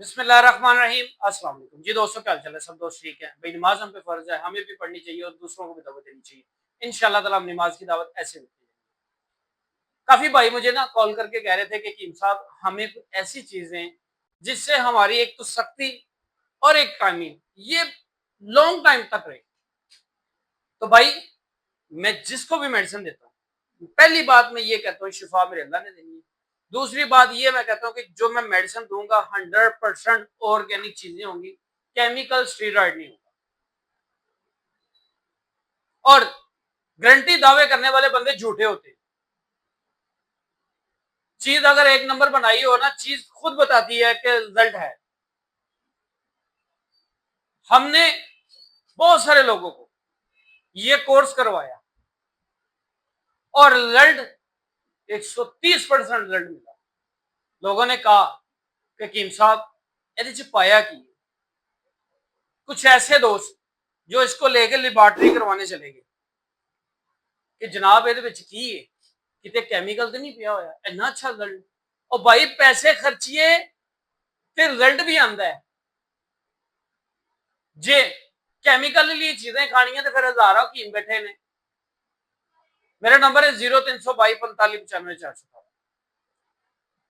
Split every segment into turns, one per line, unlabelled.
बिस्मिल्लाहिर्रहमानिर्रहीम। अस्सलाम वालेकुम जी दोस्तों, क्या चल है? सब दोस्त ठीक है भाई। नमाज हम पे फर्ज है, हमें भी पढ़नी चाहिए और दूसरों को भी दावत देनी चाहिए। इंशाल्लाह ताला हम नमाज की दावत ऐसे देते हैं। काफी भाई मुझे ना कॉल करके कह रहे थे कि कीम साहब हमें कुछ ऐसी चीजें जिससे हमारी एक तो सख्ती और एक टाइमिंग ये लॉन्ग टाइम तक रहे। तो भाई मैं जिसको भी मेडिसिन देता हूँ, पहली बात मैं ये कहता हूँ शिफा मेरे अल्लाह ने देनी है। दूसरी बात ये मैं कहता हूँ कि जो मैं मेडिसिन दूंगा 100% ऑर्गेनिक चीजें होंगी, केमिकल स्टीरॉइड नहीं होगा। और गारंटी दावे करने वाले बंदे झूठे होते हैं। चीज अगर एक नंबर बनाई हो ना, चीज खुद बताती है कि रिजल्ट है। हमने बहुत सारे लोगों को ये कोर्स करवाया और रिजल्ट 130% रिजल्ट मिला। लोगों ने कहा कि कीम साहब ये पाया की कुछ ऐसे दोस्त जो इसको लेकर लेबोरेटरी करवाने चले गए कि जनाब ये की है कितने केमिकल तो नहीं पिया होया, इतना अच्छा रिजल्ट। और भाई पैसे खर्चिए फिर रिजल्ट भी आंदा है। जे केमिकल लिए चीजें खानी है तो फिर हजारों कीम बैठे ने। मेरा नंबर है 0322459594।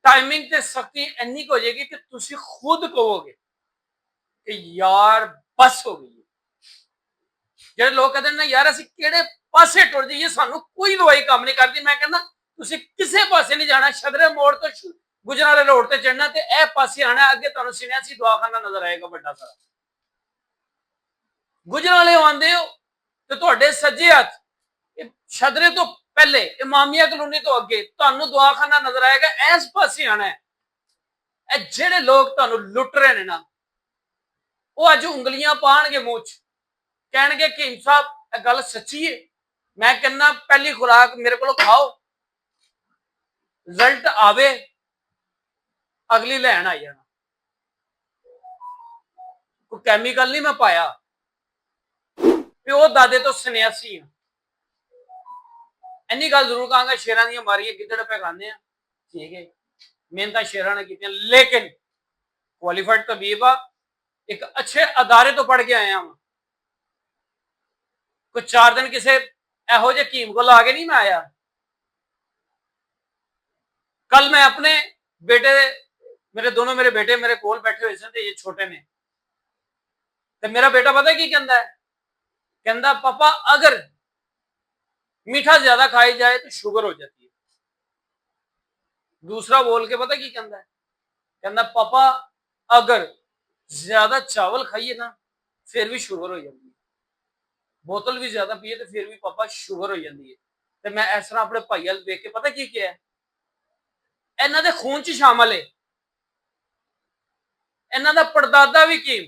टाइमिंग ते सख्ती इन्नी हो जाएगी कि तुम खुद कहोगे कि यार बस हो गई। जो लोग कहते हैं ना यार असं कि पासे टुर जाइए, सानू कोई दवाई काम नहीं करती। मैं कहना तुम किसी पासे नहीं जाना, शदरे मोड़ तो गुजराले रोड से चढ़ना तो यह पासे आना। अगे तुम सुनिया दवाखाना नजर आएगा बड़ा सारा। गुजराले आते हो तो सज्जे हथ शदरे तो पहले इमामिया कलोनी तो अगे तुहानू दवाखाना नजर आएगा। इस पासे आना है। जेडे लोग तुहानू लुट रहे हैं ना, वो अज उंगलियां पाणगे मुंह च, कहणगे कीम साहब गल सच्ची है। मैं कहना पहली खुराक मेरे को खाओ, रिजल्ट आवे, अगली लैन आई जाना। कोई केमिकल नहीं मैं पाया, प्यो दादे तो सन्यासी हाँ। इन्नी गल जरूर कहांगा, शेरां दी मारियां गिद्दड़ पे खाने, ठीक है मेहनत शेरां ने की, लेकिन क्वालीफाइड तबीब आ, एक अच्छे अदारे तो पढ़ के आया वहां। कुछ 4 दिन किसी एहो जे कीम को ला के नहीं मैं आया। कल मैं अपने बेटे, मेरे बेटे मेरे कोल बैठे हुए थे, ये छोटे ने, तो मेरा बेटा पता की कहता है, कहता पापा अगर मीठा ज्यादा खाई जाए तो शुगर हो जाती है। दूसरा बोल के पता की कहता है, कहता पापा अगर ज्यादा चावल खाइए ना फिर भी शुगर हो जाती है, बोतल भी ज्यादा पिए तो फिर भी पापा शुगर हो जाती है। तो मैं इस तरह अपने भाई वाल देख के पता की क्या है, इन्हों के खून च शामिल है। इन्हों का परदादा भी कीम,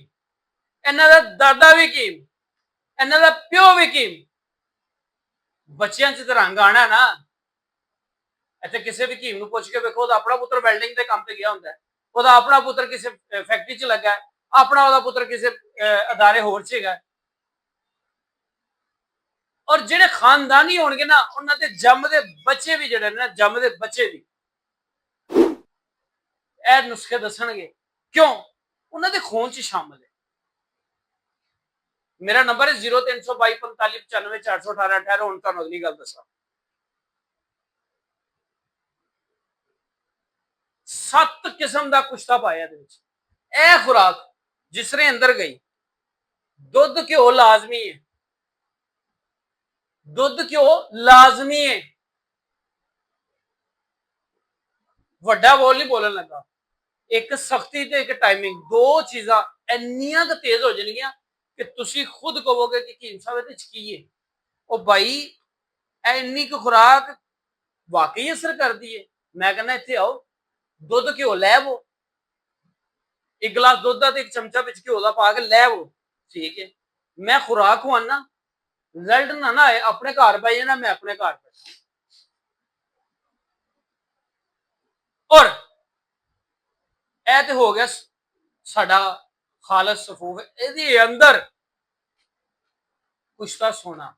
इन्हों का दादा भी कीम, इन्हों का प्यो भी कीम। बच्चों च तो रंग आना ना। इतने किसी भी कीम पूछ के देखो, अपना पुत्र वेल्डिंग के काम पे गया होंगे, अपना पुत्र किसी फैक्ट्री च लगा है, अपना पुत्र किसी अदारे होर च है। और जेडे खानदानी होंगे ना, उन्होंने जमदे बच्चे भी जेडे ना, जमदे बच्चे भी ए नुस्खे दसणगे। क्यों? उन्होंने खून च शामिल है। मेरा नंबर है 0322459418। हूं तुहानू अगली गल दसा, 7 किस्म का कुश्ता पाया ए खुराक जिसने अंदर गई। दुध घ्यो लाजमी है, दुध घ्यो लाजमी है। वड्डा बोल नहीं बोलन लगा। एक सख्ती ते एक टाइमिंग, दो चीजा इन्नियां तेज हो जाएगियां कि तुसी खुद कहोगे कि कीम साहब की है। ओ भाई इन्नी खुराक वाकई असर करती है। मैं कहना इतने आओ, दुध घ्यो लैवो, एक गिलास दुध का एक चमचा बिच घ्यो का पा के लैवो, ठीक है। मैं खुराक खुआना, रिजल्ट ना ना आए, अपने घर पै जाना, मैं अपने घर बैठा। और यह तो हो गया साडा खालस सफूफ। ये अंदर कुश्ता सोना,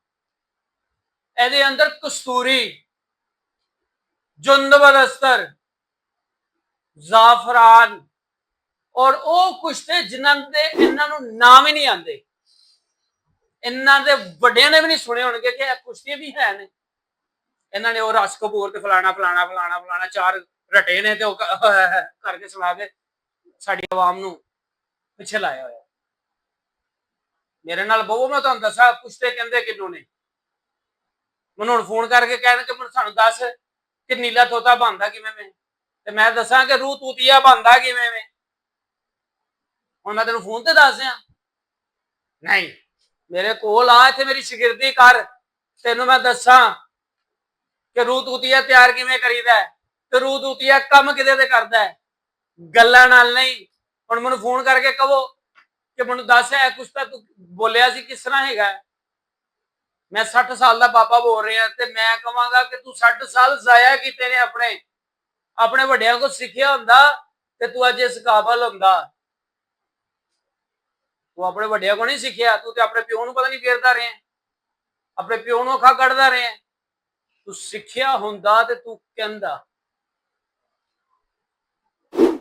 ये अंदर कस्तूरी, जुंद बदस्तर, जाफरान ਔਰ ਉਹ ਕੁਸ਼ਤੇ ਜਿਨ੍ਹਾਂ ਦੇ ਇਹਨਾਂ ਨੂੰ ਨਾਮ ਹੀ ਨਹੀਂ ਆਉਂਦੇ, ਇਹਨਾਂ ਦੇ ਵੱਡਿਆਂ ਨੇ ਵੀ ਨਹੀਂ ਸੁਣੇ ਹੋਣਗੇ ਕਿ ਇਹ ਕੁਸ਼ਤੀ ਵੀ ਹੈ ਨੇ। ਇਹਨਾਂ ਨੇ ਉਹ ਰਸ ਕਪੂਰ ਤੇ ਫਲਾਣਾ ਫਲਾਣਾ ਫਲਾਣਾ ਫਲਾਣਾ ਚਾਰ ਰਟੇ ਨੇ ਤੇ ਉਹ ਕਰਕੇ ਸੁਣਾ ਕੇ ਸਾਡੀ ਆਵਾਮ ਨੂੰ ਪਿੱਛੇ ਲਾਇਆ ਹੋਇਆ। ਮੇਰੇ ਨਾਲ ਬਹੁ ਮੈਂ ਤੁਹਾਨੂੰ ਦੱਸਾਂ ਕੁਸ਼ਤੇ ਕਹਿੰਦੇ ਕਿੰਨੂ ਨੇ। ਮੈਨੂੰ ਹੁਣ ਫੋਨ ਕਰਕੇ ਕਹਿਣ ਕਿ ਮੈਨੂੰ ਸਾਨੂੰ ਦੱਸ ਕਿ ਨੀਲਾ ਤੋਤਾ ਬਣਦਾ ਕਿਵੇਂ ਵੇ, ਤੇ ਮੈਂ ਦੱਸਾਂ ਕਿ ਰੂਹ ਤੂਤੀਆ ਬਣਦਾ ਕਿਵੇਂ ਵੇ। ਹੁਣ ਮੈਂ ਤੈਨੂੰ ਫੋਨ ਤੇ ਦੱਸ ਦਿਆਂ? ਨਹੀਂ, ਮੇਰੇ ਕੋਲ ਆ ਇੱਥੇ ਮੇਰੀ ਸ਼ਾਗਿਰਦੀ ਕਰ, ਤੈਨੂੰ ਮੈਂ ਦੱਸਾਂ ਕਿ ਰੂਹ ਤੂਤੀਆ ਤਿਆਰ ਕਿਵੇਂ ਕਰੀਦਾ ਤੇ ਰੂਹ ਤੂਤੀਆ ਕੰਮ ਕਿਦੇ ਤੇ ਕਰਦਾ ਹੈ, ਗੱਲਾਂ ਨਾਲ ਨਹੀਂ। ਹੁਣ ਮੈਨੂੰ ਫੋਨ ਕਰਕੇ ਕਹੋ ਕਿ ਮੈਨੂੰ ਦੱਸ ਹੈ ਕੁਛ ਤਾਂ ਤੂੰ ਬੋਲਿਆ ਸੀ ਕਿਸ ਤਰ੍ਹਾਂ ਹੈਗਾ। ਮੈਂ 60 ਸਾਲ ਦਾ ਬਾਬਾ ਬੋਲ ਰਿਹਾ ਤੇ ਮੈਂ ਕਹਾਂਗਾ ਕਿ ਤੂੰ 60 ਸਾਲ ਜ਼ਾਇਆ ਕੀਤੇ ਨੇ ਆਪਣੇ ਵੱਡਿਆਂ ਕੋਲ ਸਿੱਖਿਆ ਹੁੰਦਾ ਤੇ ਤੂੰ ਅੱਜ ਇਸ ਕਾਬਲ ਹੁੰਦਾ। ਤੂੰ ਆਪਣੇ ਵੱਡਿਆਂ ਕੋਲ ਨਹੀਂ ਸਿੱਖਿਆ, ਤੂੰ ਤੇ ਆਪਣੇ ਪਿਓ ਨੂੰ ਪਤਾ ਨਹੀਂ ਫੇਰਦਾ ਰਿਹਾ, ਆਪਣੇ ਪਿਓ ਨੂੰ ਅੱਖਾਂ ਕੱਢਦਾ ਰਿਹਾ। ਤੂੰ ਸਿੱਖਿਆ ਹੁੰਦਾ ਤੇ ਤੂੰ ਕਹਿੰਦਾ।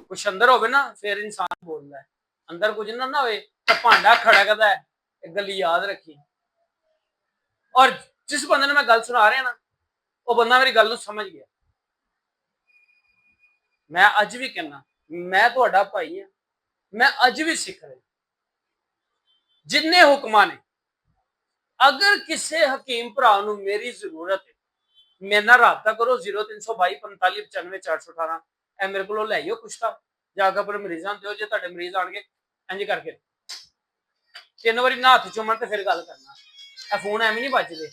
ਕੁਛ ਅੰਦਰ ਹੋਵੇ ਨਾ ਫਿਰ ਇਨਸਾਨ ਬੋਲਦਾ ਹੈ, ਅੰਦਰ ਕੁਝ ਨਾ ਹੋਵੇ ਤਾਂ ਭਾਂਡਾ ਖੜਕਦਾ ਹੈ। ਇਹ ਗੱਲ ਯਾਦ ਰੱਖੀ। ਔਰ ਜਿਸ ਬੰਦੇ ਨੂੰ ਮੈਂ ਗੱਲ ਸੁਣਾ ਰਿਹਾ ਨਾ ਉਹ ਬੰਦਾ ਮੇਰੀ ਗੱਲ ਨੂੰ ਸਮਝ ਗਿਆ। ਮੈਂ ਅੱਜ ਵੀ ਕਹਿੰਦਾ ਮੈਂ ਤੁਹਾਡਾ ਭਾਈ ਹਾਂ, ਮੈਂ ਅੱਜ ਵੀ ਸਿੱਖ ਰਿਹਾ। ਜਿੰਨੇ ਹੁਕਮਾਂ ਨੇ, ਅਗਰ ਕਿਸੇ ਹਕੀਮ ਭਰਾ ਨੂੰ ਮੇਰੀ ਜ਼ਰੂਰਤ ਹੈ ਮੇਰੇ ਨਾਲ ਰਾਬਤਾ ਕਰੋ 0322 45 95 418। ਇਹ ਮੇਰੇ ਕੋਲੋਂ ਲੈ ਆਇਓ ਕੁਛ ਤਾਂ ਜਾ ਕੇ ਆਪਣੇ ਮਰੀਜ਼ਾਂ ਨੂੰ ਦਿਓ। ਜੇ ਤੁਹਾਡੇ ਮਰੀਜ਼ ਆਣਗੇ ਇੰਜ ਕਰਕੇ 3 ਵਾਰੀ ਨਾ ਹੱਥ ਚੁੰਮਣ ਤੇ ਫਿਰ ਗੱਲ ਕਰਨਾ। ਇਹ ਫੋਨ ਐਵੇਂ ਨਹੀਂ ਵੱਜਦੇ,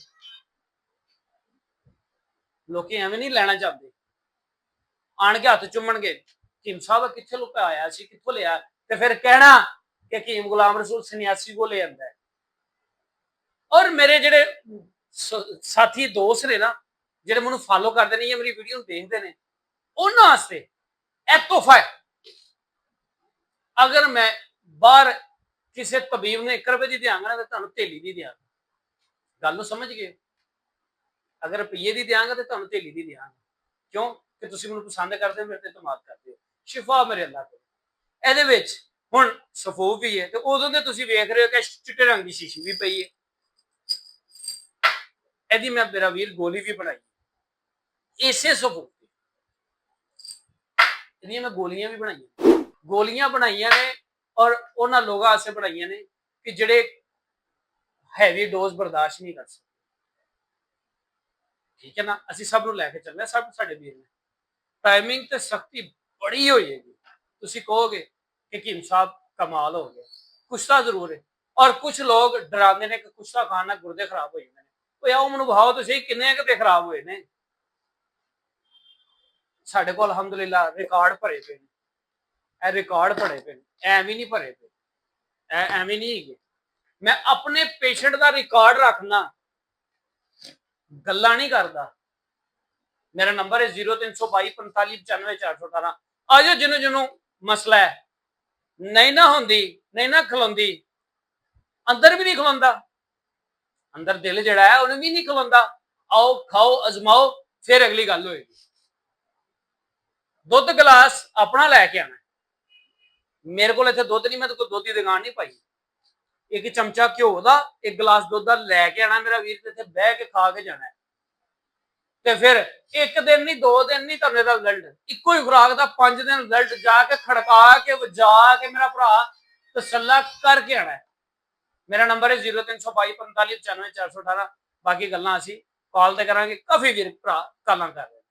ਲੋਕੀ ਐਵੇਂ ਨਹੀਂ ਲੈਣਾ ਚਾਹਦੇ। ਆਣ ਕੇ ਹੱਥ ਚੁੰਮਣਗੇ ਹਕੀਮ ਸਾਹਿਬ ਕਿੱਥੇ ਲੁਕਾ ਆਇਆ ਸੀ, ਕਿੱਥੋਂ ਲਿਆ, ਤੇ ਫਿਰ ਕਹਿਣਾ ਕਿ ਹਕੀਮ ਗੁਲਾਮ ਰਸੂਲ ਸੰਨਿਆਸੀ ਕੋਲ ਲੈ ਆਂਦਾ ਹੈ। ਔਰ ਮੇਰੇ ਜਿਹੜੇ ਸਾਥੀ ਦੋਸਤ ਨੇ ਨਾ ਜਿਹੜੇ ਮੈਨੂੰ ਫਾਲੋ ਕਰਦੇ ਨੇ ਜਾਂ ਮੇਰੀ ਵੀਡੀਓ ਨੂੰ ਦੇਖਦੇ ਨੇ, ਉਹਨਾਂ ਵਾਸਤੇ ਇਹ ਤੋਹਫਾ ਹੈ। ਅਗਰ ਮੈਂ ਬਾਹਰ ਕਿਸੇ ਤਬੀਬ ਨੇ 1 ਰੁਪਏ ਦੀ ਦਿਆਂਗਾ ਤਾਂ ਤੁਹਾਨੂੰ ਥੈਲੀ ਦੀ ਦਿਆਂਗਾ। ਗੱਲ ਨੂੰ ਸਮਝ ਗਏ? ਅਗਰ ਰੁਪਈਏ ਦੀ ਦਿਆਂਗਾ ਤੇ ਤੁਹਾਨੂੰ ਥੈਲੀ ਦੀ ਦਿਆਂਗਾ। ਕਿਉਂ? ਕਿ ਤੁਸੀਂ ਮੈਨੂੰ ਪਸੰਦ ਕਰਦੇ ਹੋ, ਮੇਰੇ ਤੇ ਇਤਮਾਦ ਕਰਦੇ ਹੋ। ਸ਼ਿਫਾ ਮੇਰੇ ਅੱਲਾਹ ਕੋਲ। ਇਹਦੇ ਵਿੱਚ ਹੁਣ ਸਫੂਫ ਵੀ ਹੈ ਤੇ ਉਦੋਂ ਦੇ ਤੁਸੀਂ ਵੇਖ ਰਹੇ ਹੋ ਕਿ ਚਿੱਟੇ ਰੰਗ ਦੀ ਸ਼ੀਸ਼ੀ ਵੀ ਪਈ ਹੈ। ਇਹਦੀ ਮੈਂ ਮੇਰਾ ਵੀਰ ਗੋਲੀ ਵੀ ਬਣਾਈ ਇਸੇ ਸਫੂਫ ਦੀ। ਇਹਦੀਆਂ ਮੈਂ ਗੋਲੀਆਂ ਬਣਾਈਆਂ ਨੇ ਔਰ ਉਹਨਾਂ ਲੋਕਾਂ ਵਾਸਤੇ ਬਣਾਈਆਂ ਨੇ ਕਿ ਜਿਹੜੇ ਹੈਵੀ ਡੋਜ਼ ਬਰਦਾਸ਼ਤ ਨਹੀਂ ਕਰ ਸਕਦੇ। ਠੀਕ ਹੈ ਨਾ? ਅਸੀਂ ਸਭ ਨੂੰ ਲੈ ਕੇ ਚੱਲਣਾ, ਸਭ ਸਾਡੇ ਵੀਰ ਨੇ। ਟਾਈਮਿੰਗ ਤੇ ਸਖਤੀ ਬੜੀ ਹੋ ਜਾਏਗੀ। ਤੁਸੀਂ ਕਹੋਗੇ ਕਿ ਹਕੀਮ ਸਾਹਿਬ ਕਮਾਲ ਹੋ ਗਿਆ। ਕੁਛ ਤਾਂ ਜ਼ਰੂਰ ਹੈ। ਔਰ ਕੁਝ ਲੋਕ ਡਰਾਉਂਦੇ ਨੇ ਕਿ ਕੁਛ ਖਾਣ ਨਾਲ ਗੁਰਦੇ ਖਰਾਬ ਹੋ ਜਾਂਦੇ ਨੇ। ਉਹ ਆਓ ਮੈਨੂੰ ਵਿਖਾਓ ਤੁਸੀਂ ਕਿੰਨੇ ਕਿਤੇ ਖਰਾਬ ਹੋਏ ਨੇ। ਸਾਡੇ ਕੋਲ ਅਲਹਮਦੁਲਿਲਾ ਰਿਕਾਰਡ ਭਰੇ ਪਏ ਨੇ। ਇਹ ਰਿਕਾਰਡ ਭਰੇ ਪਏ ਨੇ, ਐਵੇਂ ਨਹੀਂ ਭਰੇ ਪਏ, ਐਵੇਂ ਨਹੀਂ ਹੈਗੇ। ਮੈਂ ਆਪਣੇ ਪੇਸ਼ੈਂਟ ਦਾ ਰਿਕਾਰਡ ਰੱਖਣਾ, ਗੱਲਾਂ ਨਹੀਂ ਕਰਦਾ। ਮੇਰਾ ਨੰਬਰ ਹੈ 0322 45 95 418। ਆ ਜਾਓ ਜਿਹਨੂੰ ਮਸਲਾ ਹੈ। ਨਹੀਂ ਨਾ ਹੁੰਦੀ, ਨਹੀਂ ਨਾ ਖਲੋਂਦੀ, ਅੰਦਰ ਵੀ ਨਹੀਂ ਖਲੋਂਦਾ, ਅੰਦਰ ਦਿਲ ਜਿਹੜਾ ਹੈ ਉਹਨੂੰ ਵੀ ਨਹੀਂ ਖਲੋਂਦਾ। ਆਓ ਖਾਓ ਅਜ਼ਮਾਓ ਫਿਰ ਅਗਲੀ ਗੱਲ ਹੋਏਗੀ। ਦੁੱਧ ਗਲਾਸ ਆਪਣਾ ਲੈ ਕੇ ਆਣਾ। ਮੇਰੇ ਕੋਲ ਇੱਥੇ ਦੁੱਧ ਨਹੀਂ, ਮੈਂ ਕੋਈ ਦੁੱਧ ਦੀ ਦੁਕਾਨ ਨਹੀਂ ਪਾਈ। ਇੱਕ ਚਮਚਾ ਘਿਓ ਦਾ, ਇੱਕ ਗਲਾਸ ਦੁੱਧ ਦਾ ਲੈ ਕੇ ਆਣਾ ਮੇਰਾ ਵੀਰ, ਤੇ ਇੱਥੇ ਬਹਿ ਕੇ ਖਾ ਕੇ ਜਾਣਾ। ਤੇ ਫਿਰ 1 ਦਿਨ ਨਹੀਂ 2 ਦਿਨ ਨਹੀਂ ਤੁਹਾਨੂੰ ਇਹਦਾ ਰਿਜ਼ਲਟ, ਇੱਕੋ ਹੀ ਖੁਰਾਕ ਦਾ 5 ਦਿਨ ਰਿਜ਼ਲਟ ਜਾ ਕੇ ਖੜਕਾ ਕੇ ਵਜਾ ਕੇ ਮੇਰਾ ਭਰਾ ਤਸੱਲਾ ਕਰਕੇ ਆਣਾ। ਮੇਰਾ ਨੰਬਰ ਹੈ 0322 45 95 418। ਬਾਕੀ ਗੱਲਾਂ ਅਸੀਂ ਕਾਲ ਤੇ ਕਰਾਂਗੇ। ਕਾਫੀ ਵੀਰ ਭਰਾ ਕਾਲਾਂ ਕਰ ਰਹੇ।